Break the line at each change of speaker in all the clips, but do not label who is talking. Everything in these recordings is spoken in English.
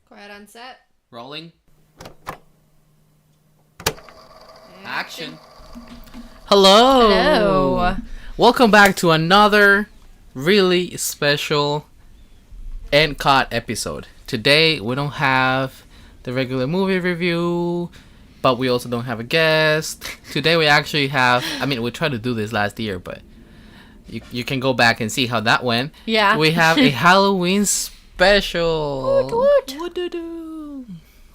Quiet on set.
Rolling. Action. Hello.
Hello.
Welcome back to another really special Endcott episode. Today we don't have the regular movie review, but we also don't have a guest. Today we actually have, we tried to do this last year, but you can go back and see how that went.
Yeah.
We have a Halloween special.
What to do?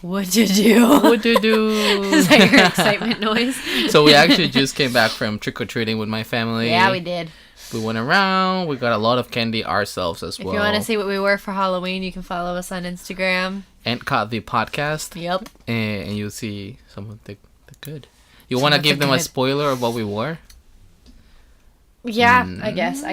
What to do?
What to do?
Is that your excitement noise?
So we actually just came back from trick-or-treating with my family.
Yeah, we did.
We went around. We got a lot of candy ourselves as well.
If you want to see what we wore for Halloween, you can follow us on Instagram.
Endcott the podcast.
Yep.
And you'll see some of the good. You want to give them a spoiler of what we wore?
Yeah, I guess.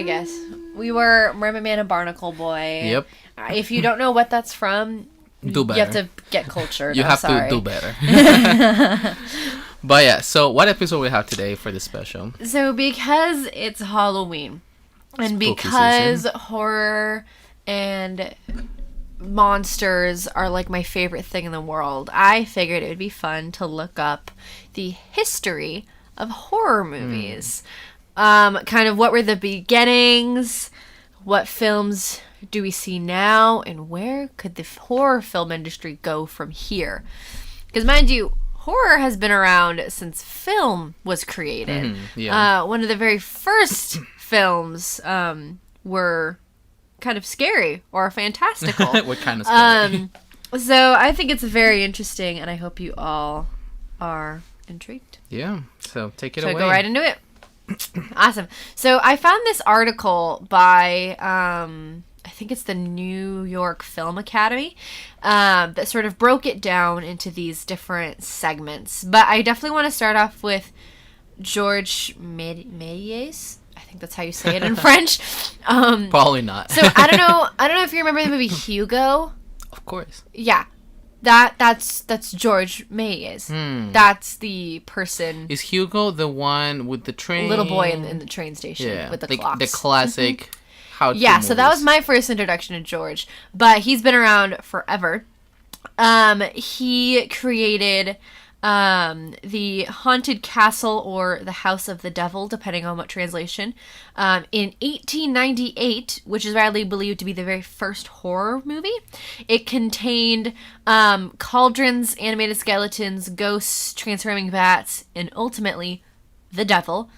We were Mermaid Man and Barnacle Boy.
Yep.
If you don't know what that's from,
Do better.
you have to get cultured.
You have to do better. But yeah, so what episode we have today for this special?
So because it's Halloween, and
Spooky
because
season.
horror and monsters are like my favorite thing in the world, I figured it would be fun to look up the history of horror movies. Kind of what were the beginnings, what films do we see now, and where could the horror film industry go from here? Because mind you, horror has been around since film was created. One of the very first films were kind of scary or fantastical.
What kind of scary?
So I think it's very interesting, and I hope you all are intrigued.
Yeah, so take it
So
away.
go right into it. Awesome. So I found this article by, I think it's the New York Film Academy, that sort of broke it down into these different segments. But I definitely want to start off with Georges Méliès. I think that's how you say it in French.
Probably not.
So I don't know if you remember the movie Hugo.
Of course.
Yeah. That's Georges Méliès. That's the person.
Is Hugo the one with the train?
Little boy in the train station with the clocks.
The classic how-to
Yeah, so that was
movies.
my first introduction to George. But he's been around forever. He created the Haunted Castle or the House of the Devil, depending on what translation, in 1898, which is widely believed to be the very first horror movie. It contained cauldrons, animated skeletons, ghosts, transforming bats, and ultimately the devil,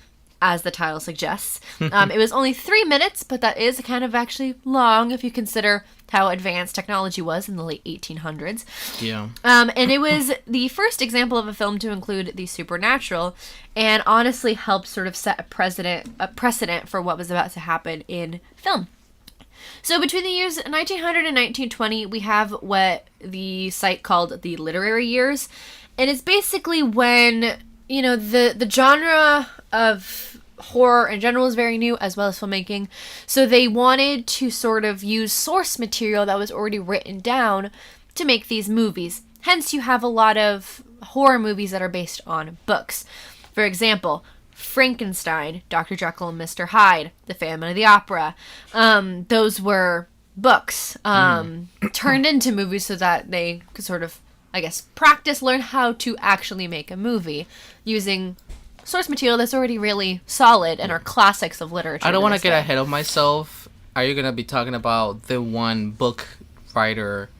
as the title suggests. It was only 3 minutes, but that is kind of actually long if you consider how advanced technology was in the late 1800s.
Yeah.
And it was the first example of a film to include the supernatural, and honestly helped sort of set a precedent for what was about to happen in film. So between the years 1900 and 1920, we have what the site called the literary years, and it's basically when, you know, the genre of horror in general is very new, as well as filmmaking. So they wanted to sort of use source material that was already written down to make these movies. Hence, you have a lot of horror movies that are based on books. For example, Frankenstein, Dr. Jekyll and Mr. Hyde, The Phantom of the Opera. Those were books turned into movies so that they could sort of, I guess, learn how to actually make a movie using source material that's already really solid and are classics of literature.
I don't want to
this
get
day.
ahead of myself. Are you going to be talking about the one book writer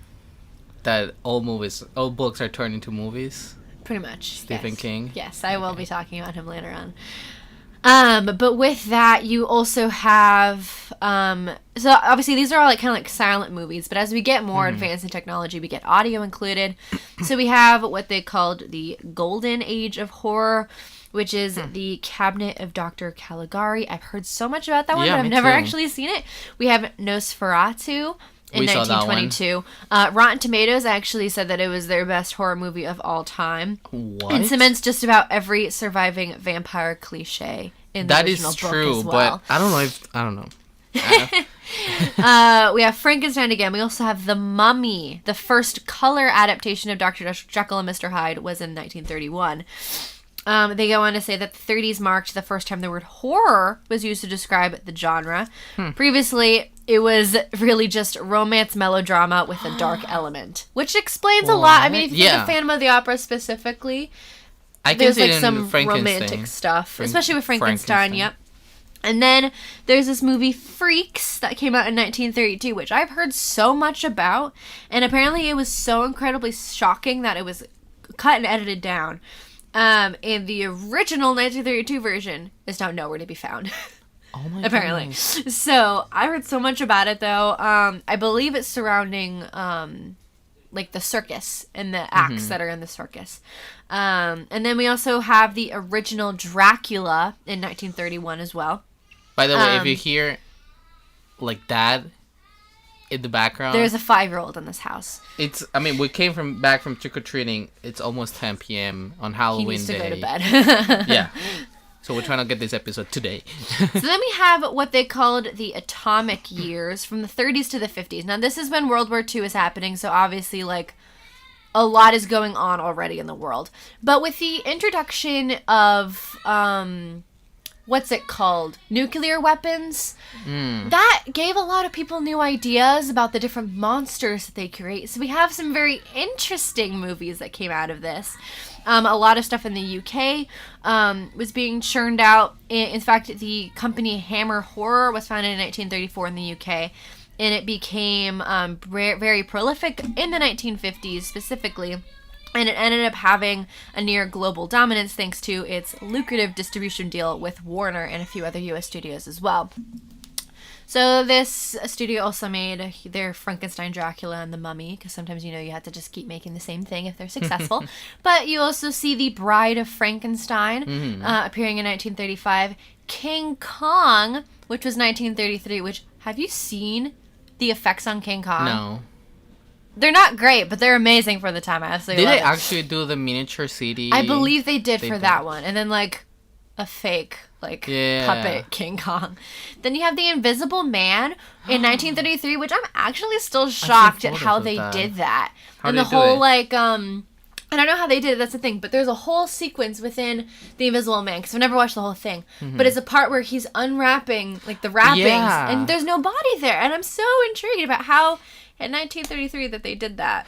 that all books are turned into movies?
Pretty much.
Stephen
yes.
King?
Yes, I will be talking about him later on. But with that, you also have, so obviously these are all kind of like silent movies, but as we get more advanced in technology, we get audio included. So we have what they called the Golden Age of Horror, which is the Cabinet of Dr. Caligari. I've heard so much about that one,
Yeah,
but I've
me
never
too.
actually seen it. We have Nosferatu in
We saw that
1922. Rotten Tomatoes actually said that it was their best horror movie of all time.
What?
And cements just about every surviving vampire cliche in the
That
original
is
book
true,
as well.
but I don't know.
We have Frankenstein again. We also have The Mummy. The first color adaptation of Dr. Jekyll and Mr. Hyde was in 1931. They go on to say that the 30s marked the first time the word horror was used to describe the genre. Previously, it was really just romance melodrama with a dark element, which explains a lot. I mean, if you're a Phantom of the Opera specifically, there's like some romantic stuff, especially with Frankenstein. Yep. And then there's this movie Freaks that came out in 1932, which I've heard so much about, and apparently it was so incredibly shocking that it was cut and edited down. And the original 1932 version is now nowhere to be found.
Oh my
apparently.
goodness.
So I heard so much about it though. I believe it's surrounding like the circus and the acts that are in the circus. And then we also have the original Dracula in 1931 as well.
By the way, if you hear like that in the background,
there's a 5-year-old in this house.
We came back from trick-or-treating. It's almost 10 p.m. on Halloween
He needs to
day.
go to bed.
Yeah. So we're trying to get this episode today.
So then we have what they called the atomic years from the 30s to the 50s. Now this is when World War II is happening, so obviously like a lot is going on already in the world. But with the introduction of what's it called? Nuclear weapons. That gave a lot of people new ideas about the different monsters that they create. So we have some very interesting movies that came out of this. A lot of stuff in the UK was being churned out. In fact, the company Hammer Horror was founded in 1934 in the UK. And it became very prolific in the 1950s specifically. And it ended up having a near global dominance thanks to its lucrative distribution deal with Warner and a few other US studios as well. So this studio also made their Frankenstein, Dracula, and The Mummy, because sometimes you have to just keep making the same thing if they're successful. But you also see The Bride of Frankenstein appearing in 1935. King Kong, which was 1933, which, have you seen the effects on King Kong?
No.
They're not great, but they're amazing for the time. I absolutely love
Did
it.
they actually do the miniature CD?
I believe they did for that one. And then, like, a fake, puppet King Kong. Then you have The Invisible Man in 1933, which I'm actually still shocked at how they did that.
How
and
did
the
they do
whole,
it?
I don't know how they did it, that's the thing, but there's a whole sequence within The Invisible Man, because I've never watched the whole thing, but it's a part where he's unwrapping, like, the wrappings, and there's no body there, and I'm so intrigued about how, in 1933, that they did that.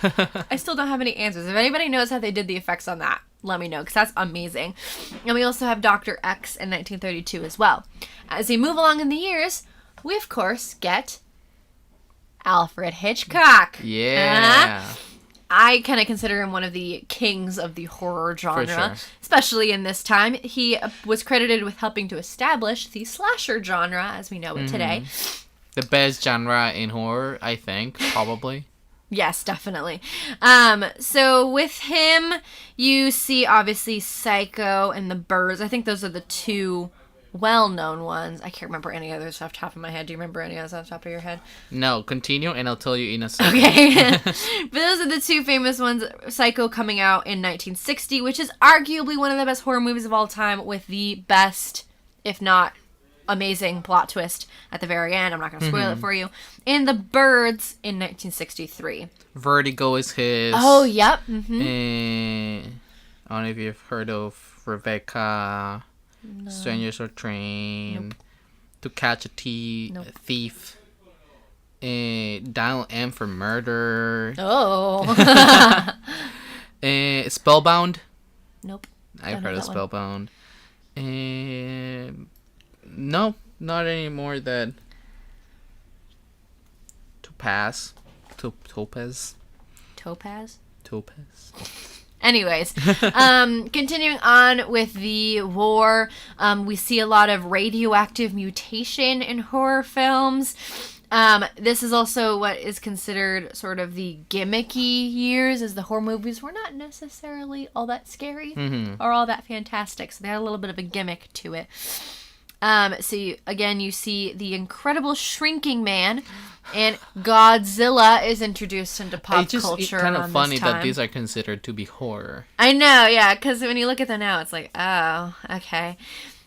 I still don't have any answers. If anybody knows how they did the effects on that, let me know, because that's amazing. And we also have Dr. X in 1932 as well. As we move along in the years, we, of course, get Alfred Hitchcock.
Yeah.
I kind of consider him one of the kings of the horror genre,
sure.
especially in this time. He was credited with helping to establish the slasher genre as we know it today.
The best genre in horror, I think, probably.
Yes, definitely. So with him, you see obviously Psycho and The Birds. I think those are the two well-known ones. I can't remember any others off the top of my head. Do you remember any others off the top of your head?
No, continue and I'll tell you in a second.
Okay. But those are the two famous ones. Psycho coming out in 1960, which is arguably one of the best horror movies of all time with the best, if not amazing, plot twist at the very end. I'm not going to spoil it for you. And The Birds in 1963.
Vertigo is his.
Oh, yep.
I don't know if you've heard of Rebecca, Strangers on Train, To Catch a Thief, Dial M for Murder,
Oh.
Spellbound.
Nope.
I've
Don't
heard
know
of
that one.
Spellbound. No, not anymore. That Topaz.
Anyways, continuing on with the war, we see a lot of radioactive mutation in horror films. This is also what is considered sort of the gimmicky years, as the horror movies were not necessarily all that scary or all that fantastic, so they had a little bit of a gimmick to it. So you see the Incredible Shrinking Man, and Godzilla is introduced into pop culture.
It's kind of funny
that
these are considered to be horror.
I know, yeah, because when you look at them now, it's like, oh, okay.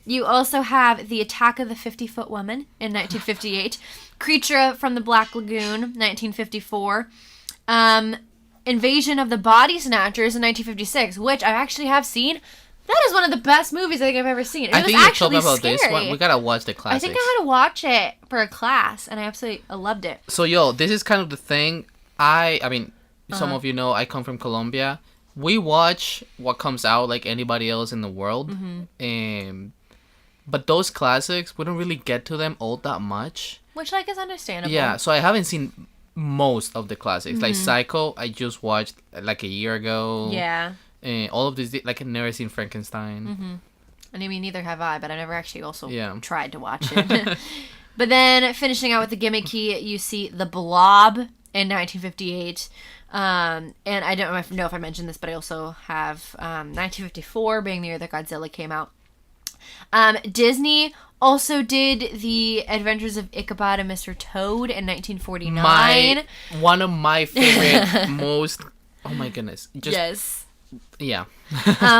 You also have The Attack of the 50-Foot Woman in 1958, Creature from the Black Lagoon, 1954, Invasion of the Body Snatchers in 1956, which I actually have seen, That is one of the best movies I think I've ever seen.
I
It was
think you told
actually
me about
scary.
this one. We gotta watch the
I
classics.
think I had to watch it for a class, and I loved it.
So, yo, this is kind of the thing. I mean, some of you know I come from Colombia. We watch what comes out like anybody else in the world. But those classics, we don't really get to them all that much.
Which, like, is understandable.
Yeah, so I haven't seen most of the classics. Like Psycho, I just watched like a year ago.
Yeah.
All of these, like, I've never seen Frankenstein.
I mean, neither have I, but I never actually also
Yeah.
tried to watch it. But then, finishing out with the gimmicky, you see The Blob in 1958. And I don't know if I mentioned this, but I also have 1954 being the year that Godzilla came out. Disney also did The Adventures of Ichabod and Mr. Toad in 1949.
One of my favorite, most... Oh my goodness.
Yes.
Yeah.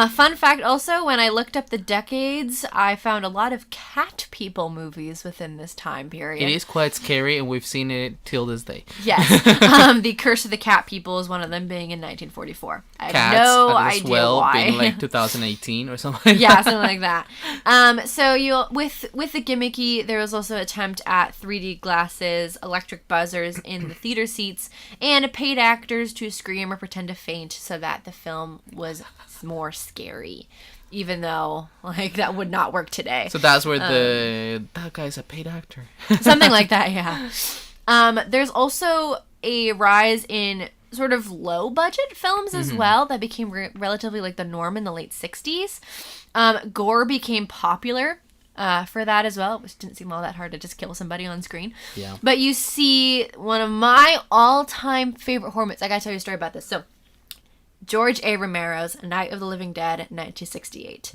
Fun fact also, when I looked up the decades, I found a lot of cat people movies within this time period.
It is quite scary, and we've seen it till this day.
Yes. The Curse of the Cat People is one of them being in 1944. I have
Cats,
no
as
idea
well,
why.
being like 2018 or something like
Yeah,
that.
something like that. So with the gimmicky, there was also an attempt at 3D glasses, electric buzzers in the theater seats, and paid actors to scream or pretend to faint so that the film was more scary. Even though, like, that would not work today.
So that's where that guy's a paid actor.
Something like that, yeah. There's also a rise in sort of low budget films as well that became relatively like the norm in the late 60s. Gore became popular for that as well, which didn't seem all that hard to just kill somebody on screen.
Yeah.
But you see one of my all-time favorite horror movies. I gotta tell you a story about this. So, George A. Romero's Night of the Living Dead, 1968.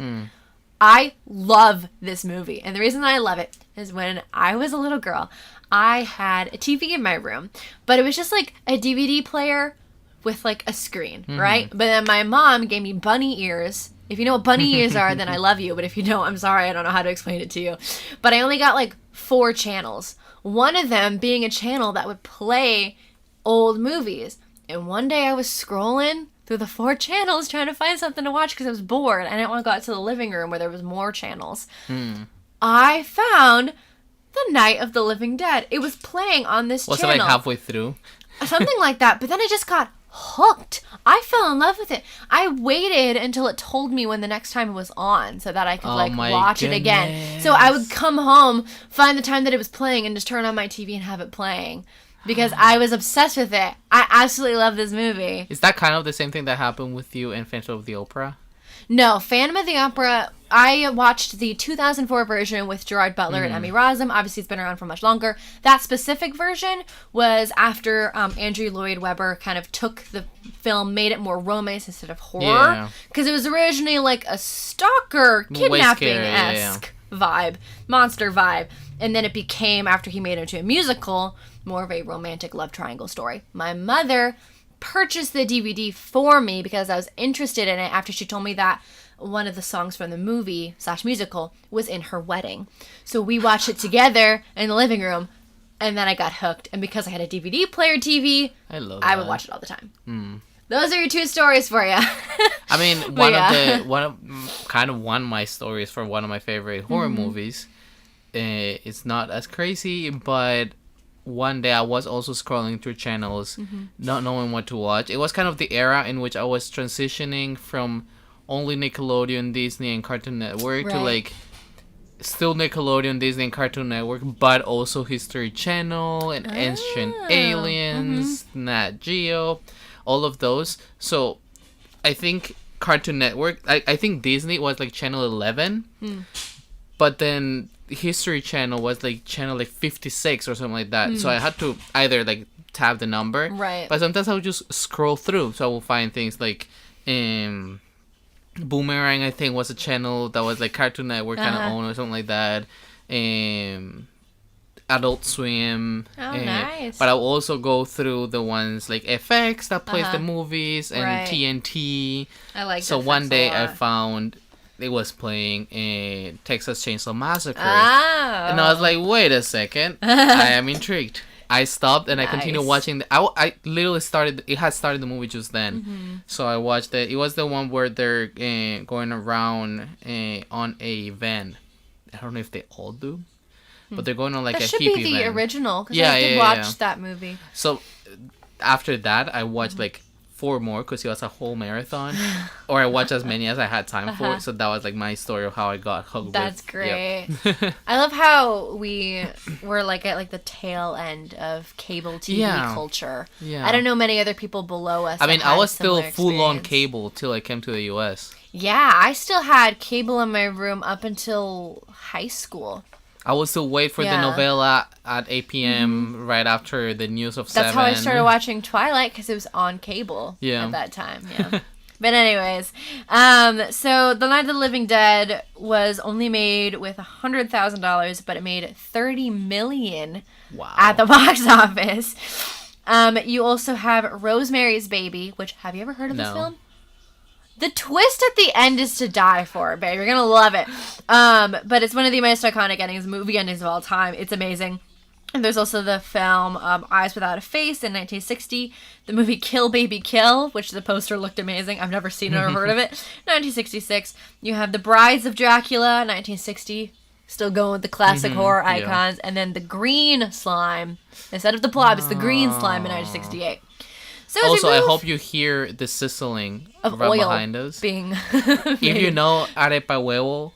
I love this movie. And the reason I love it is when I was a little girl, I had a TV in my room, but it was just like a DVD player with like a screen, right? But then my mom gave me bunny ears. If you know what bunny ears are, then I love you. But if you don't, I'm sorry. I don't know how to explain it to you. But I only got like 4 channels. One of them being a channel that would play old movies. And one day I was scrolling through the 4 channels trying to find something to watch because I was bored. I didn't want to go out to the living room where there was more channels. I found The Night of the Living Dead. It was playing on this
Was
channel.
it like halfway through?
Something like that. But then I just got hooked. I fell in love with it. I waited until it told me when the next time it was on so that I could
my
watch it again. So I would come home, find the time that it was playing, and just turn on my TV and have it playing. Because I was obsessed with it. I absolutely love this movie.
Is that kind of the same thing that happened with you in Phantom of the Opera?
No, Phantom of the Opera, I watched the 2004 version with Gerard Butler and Emmy Rossum. Obviously, it's been around for much longer. That specific version was after Andrew Lloyd Webber kind of took the film, made it more romance instead of horror.
Yeah.
Because it was originally like a stalker,
Way scary,
kidnapping-esque vibe, monster vibe. And then it became, after he made it into a musical, more of a romantic love triangle story. My mother purchased the DVD for me because I was interested in it after she told me that one of the songs from the movie / musical was in her wedding. So we watched it together in the living room, and then I got hooked. And because I had a DVD player TV,
I
would watch it all the time. Those are your 2 stories for you.
I mean, one of my stories for one of my favorite horror movies. It's not as crazy, but one day I was also scrolling through channels, not knowing what to watch. It was kind of the era in which I was transitioning from only Nickelodeon, Disney, and Cartoon Network to like still Nickelodeon, Disney, and Cartoon Network, but also History Channel and Ancient Aliens, Nat Geo, all of those. So I think Cartoon Network, I think Disney was like channel 11, but then History Channel was like channel like 56 or something like that. So I had to either like tab the number,
Right.
but sometimes I would just scroll through. So I will find things like Boomerang, I think, was a channel that was like Cartoon Network kind of owned or something like that. Adult Swim.
Nice.
But I'll also go through the ones like FX that plays the movies and
Right.
TNT.
I like
So
FX
one day
a
I
lot.
found it was playing Texas Chainsaw Massacre.
Ah.
And I was like, wait a second. I am intrigued. I stopped and I continued
Nice.
watching. I literally started. It had started the movie just then,
Mm-hmm.
so I watched it. It was the one where they're going around on a van. I don't know if they all do, but they're going on like
That
a
should
hippie
be the
van.
original, because
Yeah,
I did
yeah,
watch
yeah.
that movie.
So after that, I watched
Mm-hmm.
like 4 more because it was a whole marathon, or I watched as many as I had time for.
Uh-huh.
So that was like my story of how I got hooked.
That's
with, yep.
great. I love how we were like at like the tail end of cable TV
Yeah.
culture.
Yeah.
I don't know many other people below us.
I
that
mean, I
had
was
a
still
similar
full on
experience.
cable till I came to the US.
Yeah, I still had cable in my room up until high school.
I would still wait for
Yeah.
the novela at 8 p.m. right after the news of
That's
7.
how I started watching Twilight, because it was on cable
Yeah.
at that time. Yeah. But anyways, so The Night of the Living Dead was only made with $100,000, but it made $30 million
Wow.
at the box office. You also have Rosemary's Baby, which, have you ever heard of this
No.
film? The twist at the end is to die for, babe. You're gonna love it. But it's one of the most iconic movie endings of all time. It's amazing. And there's also the film Eyes Without a Face in 1960. The movie Kill Baby Kill, which the poster looked amazing. I've never seen it or heard of it. 1966. You have The Brides of Dracula, 1960. Still going with the classic horror
yeah.
icons. And then The Green Slime. Instead of the blob, it's The Green Slime in 1968. So as
Also,
we
I
move
hope you hear the sizzling
of
right
oil
behind us.
being
If you
made.
know arepa huevo,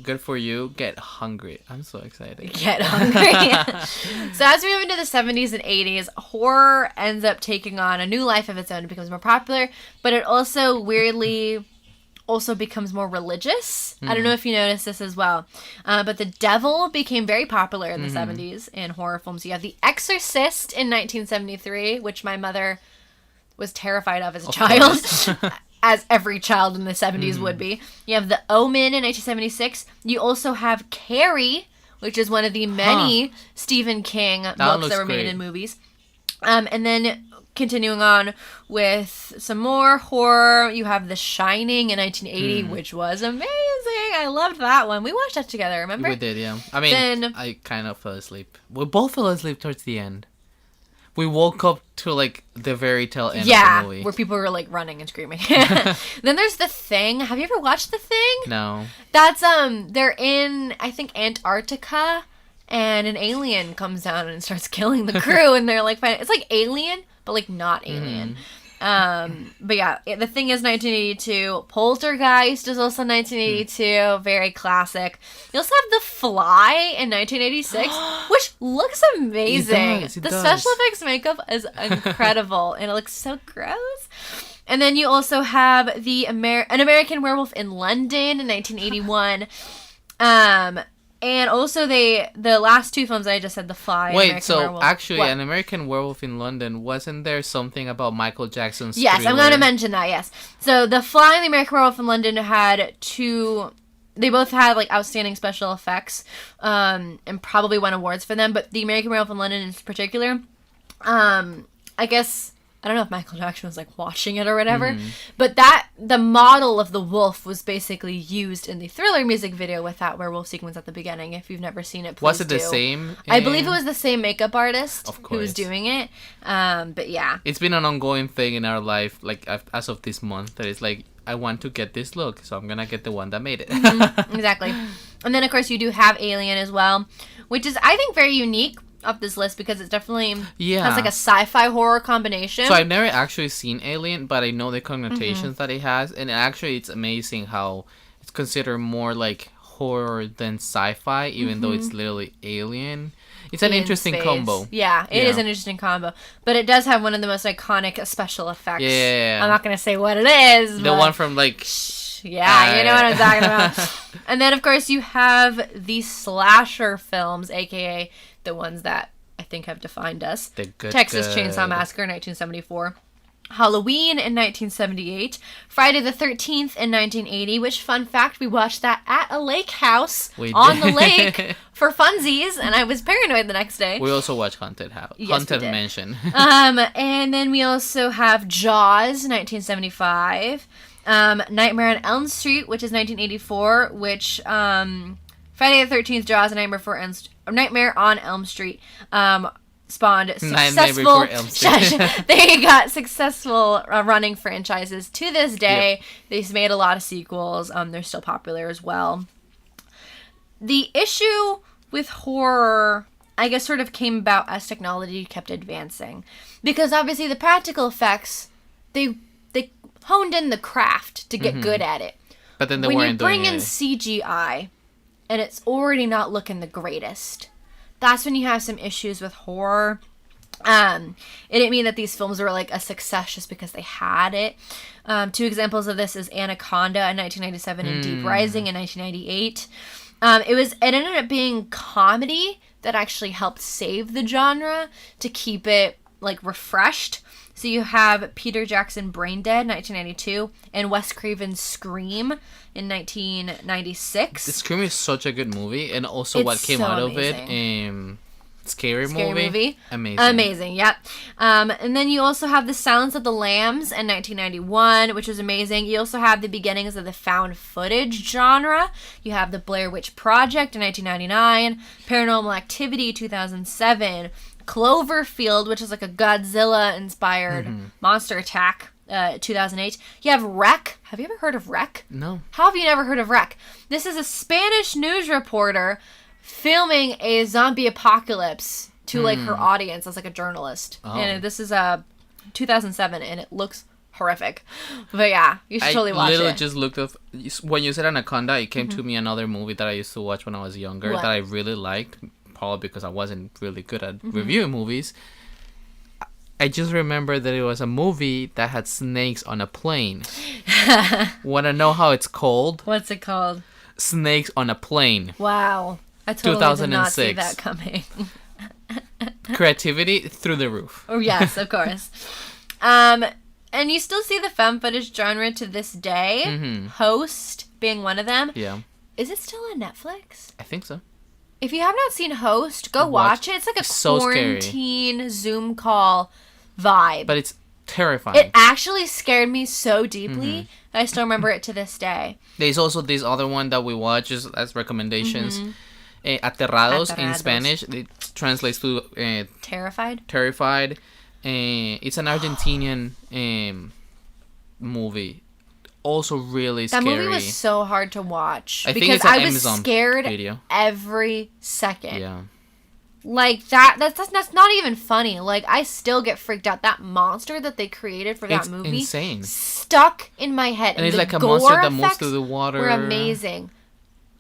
good for you. Get hungry. I'm so excited.
Get hungry. So as we move into the 70s and 80s, horror ends up taking on a new life of its own. It becomes more popular, but it also weirdly also becomes more religious. I don't know if you noticed this as well. But the devil became very popular in the 70s in horror films. You have The Exorcist in 1973, which my mother was terrified of as a child. As every child in the 70s would be. You have The Omen in 1976. You also have Carrie, which is one of the many Stephen King books
looks
that were made
great.
in movies. And then continuing on with some more horror, you have The Shining in 1980, which was amazing. I loved that one. We watched that together, remember?
We did, yeah. I mean,
Then-
I kind of fell asleep. We both fell asleep towards the end. We woke up to like the very tail end of the movie.
where people were like running and screaming. Then there's The Thing. Have you ever watched The Thing?
No.
That's they're in, I think, Antarctica, and an alien comes down and starts killing the crew, and they're like fighting. It's like Alien, but like not Alien. But yeah, The Thing is 1982. Poltergeist is also 1982. Very classic. You also have The Fly in 1986, which looks amazing.
It
The
does.
special effects makeup is incredible, and it looks so gross. And then you also have An American Werewolf in London in 1981. And also the last two films that I just said, The Fly and
Wait,
American
so
Werewolf.
actually,
What?
An American Werewolf in London, wasn't there something about Michael Jackson's
Yes, I'm
Thriller?
going to mention that, yes. So The Fly and The American Werewolf in London had two... They both had like outstanding special effects, and probably won awards for them. But The American Werewolf in London in particular, I guess... I don't know if Michael Jackson was like watching it or whatever, but the model of the wolf was basically used in the Thriller music video with that werewolf sequence at the beginning. If you've never seen it, please
Was it the
do.
same?
I believe it was the same makeup artist
Of
who was
course.
doing it. But yeah.
It's been an ongoing thing in our life, like as of this month, that it's like, I want to get this look, so I'm gonna get the one that made it.
Exactly. And then, of course, you do have Alien as well, which is, I think, very unique up this list because it's definitely
Yeah.
has like a sci-fi horror combination.
So I've never actually seen Alien, but I know the
Mm-hmm.
connotations that it has, and actually it's amazing how it's considered more like horror than sci-fi, even though it's literally alien. It's an
in
interesting
space.
combo.
Yeah, it is
Yeah.
an interesting combo. But it does have one of the most iconic special effects.
Yeah.
I'm not going to say what it is.
The
but
one from like
yeah, you know what I'm talking about. And then, of course, you have the slasher films, a.k.a. the ones that I think have defined us.
the good
Texas
good.
Chainsaw Massacre, 1974. Halloween in 1978, Friday the 13th in 1980, which, fun fact, we watched that at a lake house
We
on the
did.
lake for funsies, and I was paranoid the next day.
We also watch Haunted House,
Yes, we
Haunted
did.
Mansion.
And then we also have Jaws, 1975, Nightmare on Elm Street, which is 1984, which, Friday the 13th, Jaws, and Nightmare on Elm Street, spawned
Nightmare
successful.
Before Elm Street.
They got successful running franchises to this day. They've made a lot of sequels. They're still popular as well. The issue with horror, I guess, sort of came about as technology kept advancing, because obviously the practical effects, they honed in the craft to get good at it.
But then they
when
weren't
you bring
doing
in
it.
CGI and it's already not looking the greatest, that's when you have some issues with horror. It didn't mean that these films were like a success just because they had it. Two examples of this is Anaconda in 1997 and Deep Rising in 1998. It ended up being comedy that actually helped save the genre to keep it like refreshed. So you have Peter Jackson Brain Dead, 1992, and Wes Craven's Scream in 1996.
Scream is such a good movie, and also
It's
what came
so
out of it,
amazing.
Scary
Movie.
amazing.
Amazing, yep. And then you also have The Silence of the Lambs in 1991, which was amazing. You also have the beginnings of the found footage genre. You have The Blair Witch Project in 1999, Paranormal Activity 2007, Cloverfield, which is like a Godzilla-inspired monster attack, 2008. You have Wreck. Have you ever heard of Wreck?
No.
How have you never heard of Wreck? This is a Spanish news reporter filming a zombie apocalypse to like her audience as like a journalist. And this is 2007 and it looks horrific. But yeah, you should totally watch
I literally
it.
just looked up, when you said Anaconda, it came to me another movie that I used to watch when I was younger
What?
that I really liked, probably because I wasn't really good at reviewing movies. I just remember that it was a movie that had snakes on a plane. Want to know how it's called?
What's it called?
Snakes on a Plane.
Wow. I totally did not see
2006.
that coming.
Creativity through the roof.
Oh yes, of course. And you still see the found footage genre to this day. Host being one of them.
Yeah,
Is it still on Netflix?
I think so.
If you have not seen Host, go watch it. It's like a
So scary.
quarantine Zoom call vibe.
But it's terrifying.
It actually scared me so deeply that I still remember it to this day.
There's also this other one that we watch just as recommendations. Aterrados in
Aterrados.
Spanish. It translates to
Terrified?
terrified. It's an Argentinian movie. Also really
That
scary.
movie was so hard to watch
I think
because
it's an
I was
Amazon
scared
video.
every second.
Yeah.
Like that's not even funny. Like I still get freaked out. That monster that they created for that
It's
movie
insane.
stuck in my head.
And it's
the
like a
gore
monster that moves
effects
through the water.
were amazing.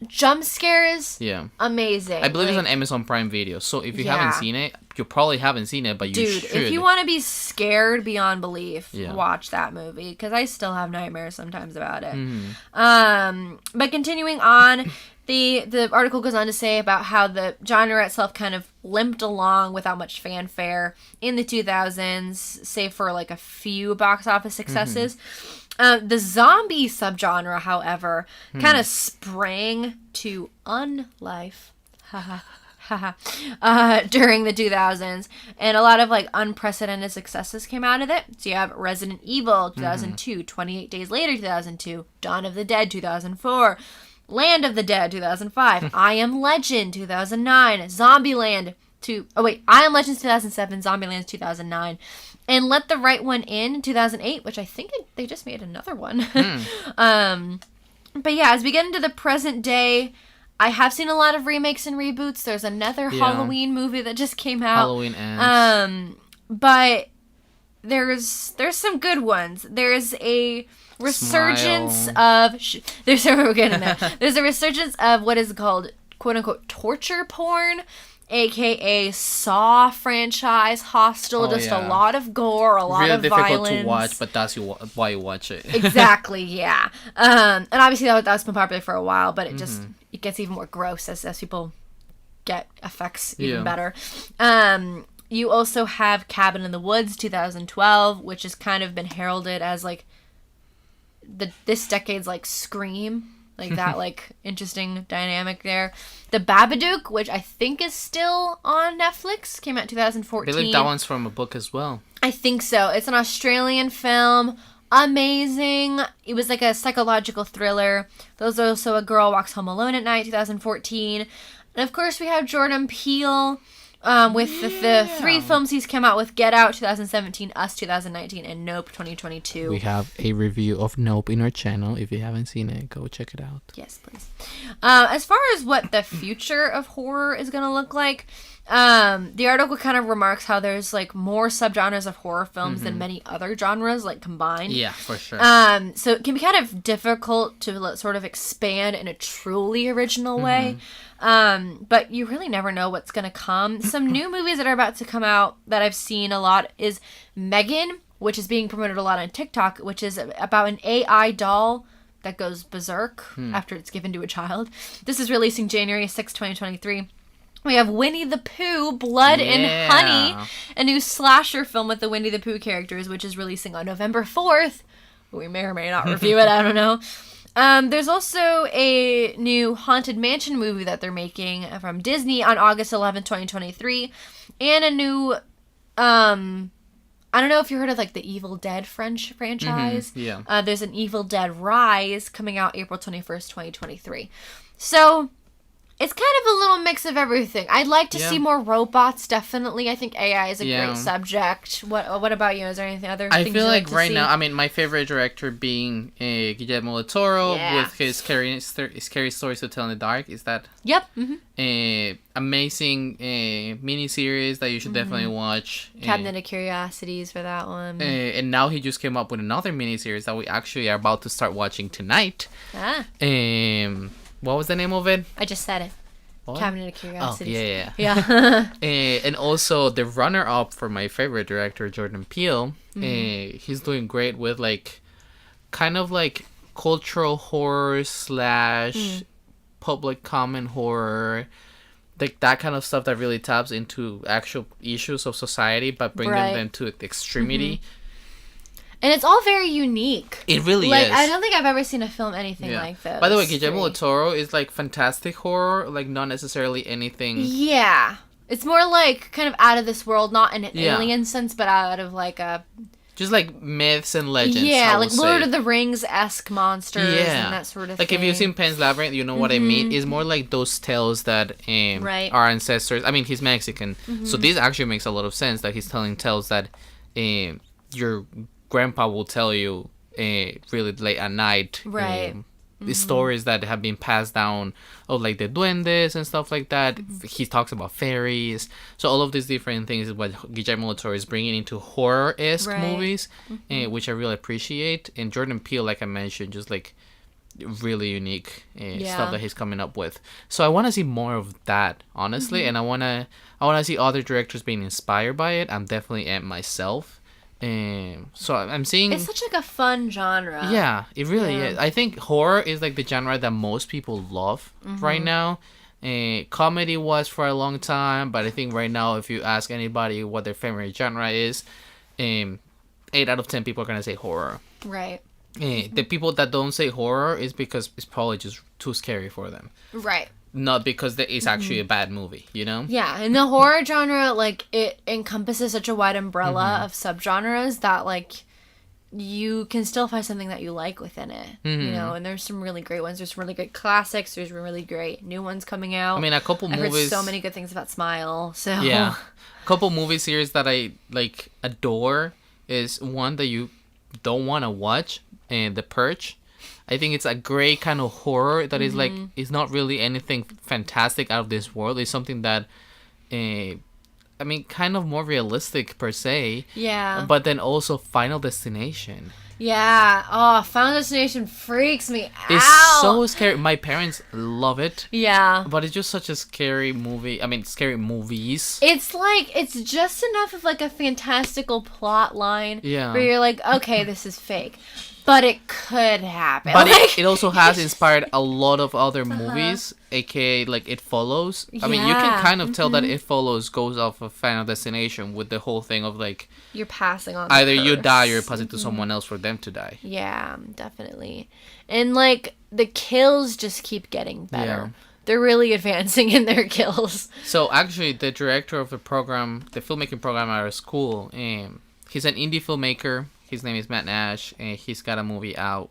Jump scares,
Yeah.
amazing.
I believe it's
Like,
on Amazon Prime Video. So if you
Yeah.
haven't seen it, you probably haven't seen it, but you
dude,
should.
if you want to be scared beyond belief,
Yeah.
watch that movie because I still have nightmares sometimes about it.
Mm-hmm.
But continuing on, the article goes on to say about how the genre itself kind of limped along without much fanfare in the 2000s, save for like a few box office successes. The zombie subgenre, however, kind of sprang to unlife. During the 2000s, and a lot of like unprecedented successes came out of it. So you have Resident Evil 2002, 28 Days Later 2002, Dawn of the Dead 2004, Land of the Dead 2005, I Am Legend 2009, Zombieland I Am Legend 2007, Zombieland 2009, and Let the Right One In 2008, which I think they just made another one. But yeah, as we get into the present day, I have seen a lot of remakes and reboots. There's another Halloween movie that just came out.
Halloween ends.
But there's some good ones. There's a resurgence of there's a resurgence of what is called quote unquote torture porn, aka Saw franchise, Hostel,
Oh,
just
yeah.
a lot of gore, a lot
Really
of
difficult
violence.
to watch, but that's why you watch it.
Exactly, yeah. And obviously that's been popular for a while, but it just it gets even more gross as people get effects even better. You also have Cabin in the Woods 2012, which has kind of been heralded as like this decade's like Scream, like that like interesting dynamic there. The Babadook, which I think is still on Netflix, came out in 2014.
I believe that one's from a book as well.
I think so. It's an Australian film. Amazing. It was like a psychological thriller. There's also A Girl Walks Home Alone at Night, 2014. And of course we have Jordan Peele with the three films he's come out with: Get Out 2017, Us 2019, and Nope 2022.
We have a review of Nope in our channel. If you haven't seen it, go check it out.
Yes, please. As far as what the future of horror is going to look like, the article kind of remarks how there's like more subgenres of horror films than many other genres like combined.
Yeah, for sure.
So it can be kind of difficult to sort of expand in a truly original way. But you really never know what's going to come. Some new movies that are about to come out that I've seen a lot is Megan, which is being promoted a lot on TikTok, which is about an AI doll that goes berserk after it's given to a child. This is releasing January 6, 2023. We have Winnie the Pooh, Blood and Honey, a new slasher film with the Winnie the Pooh characters, which is releasing on November 4th. We may or may not review it, I don't know. There's also a new Haunted Mansion movie that they're making from Disney on August 11th, 2023. And a new, I don't know if you heard of like the Evil Dead franchise.
Yeah.
There's an Evil Dead Rise coming out April 21st, 2023. So it's kind of a little mix of everything. I'd like to see more robots, definitely. I think AI is a great subject. What about you? Is there anything other
I
things
feel
you'd
like
to
right
see?
now, I mean, my favorite director being Guillermo del Toro with his Scary Stories to Tell in the Dark. Is that
Yep.
amazing miniseries that you should definitely watch.
Cabinet of Curiosities for that one.
And now he just came up with another miniseries that we actually are about to start watching tonight. What was the name of it?
I just said it.
What?
Cabinet of Curiosities.
Oh, yeah.
Yeah.
And also the runner-up for my favorite director, Jordan Peele. He's doing great with like kind of like cultural horror / public comment horror, like that kind of stuff that really taps into actual issues of society but bringing them to extremity.
And it's all very unique.
It really
is.
is.
I don't think I've ever seen a film anything like this.
By the way, Guillermo del Toro is like fantastic horror, like not necessarily anything.
Yeah. It's more like kind of out of this world, not in an alien sense, but out of like a...
Just like myths and legends.
Yeah, like Lord of the Rings-esque monsters and that sort of thing.
Like if you've seen Pan's Labyrinth, you know what I mean. It's more like those tales that our ancestors... I mean, he's Mexican, so this actually makes a lot of sense that he's telling tales that your grandpa will tell you really late at night.
Right.
The stories that have been passed down of like the duendes and stuff like that. He talks about fairies. So all of these different things is what Guillermo del Toro is bringing into horror-esque movies, which I really appreciate. And Jordan Peele, like I mentioned, just like really unique stuff that he's coming up with. So I want to see more of that, honestly, and I want to see other directors being inspired by it. I'm definitely am myself. So I'm seeing
it's such like a fun genre.
Yeah, it really is. I think horror is like the genre that most people love right now. Comedy was for a long time, but I think right now if you ask anybody what their favorite genre is, 8 out of 10 people are gonna say horror.
Right.
The people that don't say horror is because it's probably just too scary for them.
Right.
Not because it's actually a bad movie, you know?
Yeah, and the horror genre, like, it encompasses such a wide umbrella of subgenres that, like, you can still find something that you like within it, you know? And there's some really great ones. There's some really great classics. There's really great new ones coming out.
I mean, a couple movies...
I've heard so many good things about Smile, so...
Yeah. A couple movie series that I, like, adore is one that you don't want to watch, The Purge. I think it's a great kind of horror that is like, it's not really anything fantastic out of this world. It's something that, I mean, kind of more realistic per se.
Yeah.
But then also Final Destination.
Yeah. Oh, Final Destination freaks me out.
It's so scary. My parents love it.
Yeah.
But it's just such a scary movie. I mean, scary movies.
It's like, it's just enough of like a fantastical plot line.
Yeah.
Where you're like, okay, this is fake. But it could happen.
But
like,
it also has inspired a lot of other movies, aka like It Follows. I mean, you can kind of tell that It Follows goes off of Final Destination with the whole thing of like...
You're passing on
either you die or you're passing to someone else for them to die.
Yeah, definitely. And like, the kills just keep getting better.
Yeah.
They're really advancing in their kills.
So actually, the director of the program, the filmmaking program at our school, he's an indie filmmaker. His name is Matt Nash, and he's got a movie out.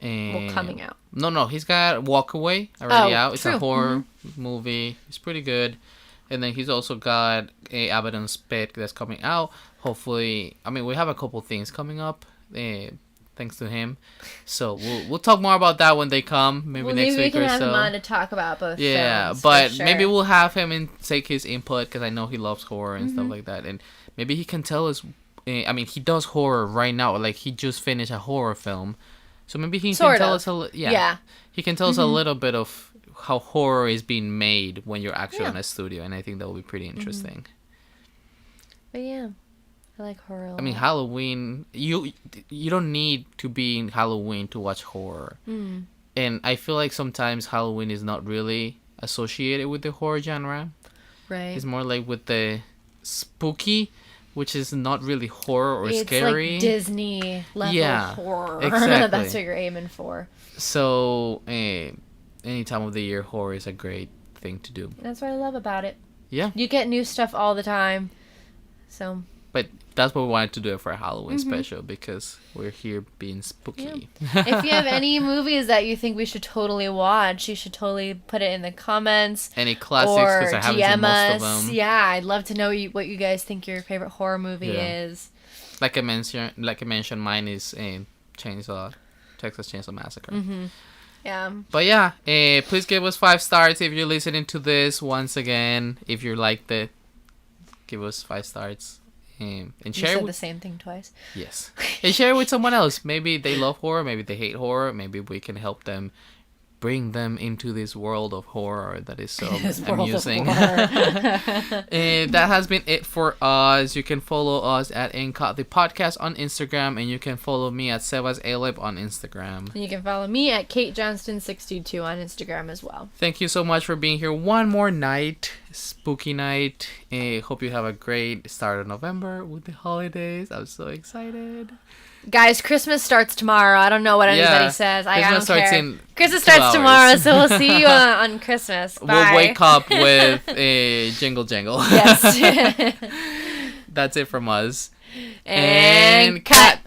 Well, coming out.
No, he's got Walk Away already out. It's
true.
a horror movie. It's pretty good. And then he's also got a Abaddon Spit that's coming out. Hopefully, I mean, we have a couple things coming up, thanks to him. So we'll talk more about that when they come, maybe next week or so.
Maybe we can have him on to talk about both.
Yeah,
films,
but
for sure.
maybe we'll have him and take his input because I know he loves horror and
Mm-hmm.
stuff like that, and maybe he can tell us. I mean, he does horror right now. Like he just finished a horror film, so maybe he
Sort
can tell
of.
us
Yeah.
he can tell us a
Mm-hmm.
little bit of how horror is being made when you're actually
Yeah.
in a studio, and I think that will be pretty interesting.
But yeah, I like horror. a
I mean,
lot.
Halloween. You don't need to be in Halloween to watch horror, and I feel like sometimes Halloween is not really associated with the horror genre.
right?
It's more like with the spooky, which is not really horror or
It's
scary.
like Disney level
Yeah,
horror.
exactly.
That's what you're aiming for.
So, any time of the year, horror is a great thing to do.
That's what I love about it.
Yeah.
You get new stuff all the time. So
But that's what we wanted to do it for a Halloween
Mm-hmm.
special because we're here being spooky.
if you have any movies that you think we should totally watch, you should totally put it in the comments.
Any classics,
Or
because I haven't seen
DM
most of
us.
them.
Yeah, I'd love to know what you guys think your favorite horror movie
Yeah.
is.
Like I mentioned, mine is Texas Chainsaw Massacre.
Mm-hmm. Yeah.
But yeah, please give us 5 stars if you're listening to this. Once again, if you liked it, give us 5 stars. And
You
share
said
it
the same thing twice.
Yes. And share it with someone else. Maybe they love horror, maybe they hate horror, maybe we can help them bring them into this world of horror that is so
This world of
amusing.
horror.
And that has been it for us. You can follow us at Incot the Podcast on Instagram, and you can follow me at Sebas Aleb on Instagram.
You can follow me at Kate Johnston62 on Instagram as well.
Thank you so much for being here one more night, spooky night. Hope you have a great start of November with the holidays. I'm so excited.
Guys, Christmas starts tomorrow. I don't know what anybody
Yeah,
says. I
Christmas
don't
starts
care.
in
Christmas
2
starts
hours.
tomorrow, so we'll see you on Christmas. Bye.
We'll wake up with a jingle jangle.
Yes.
That's it from us.
And cut.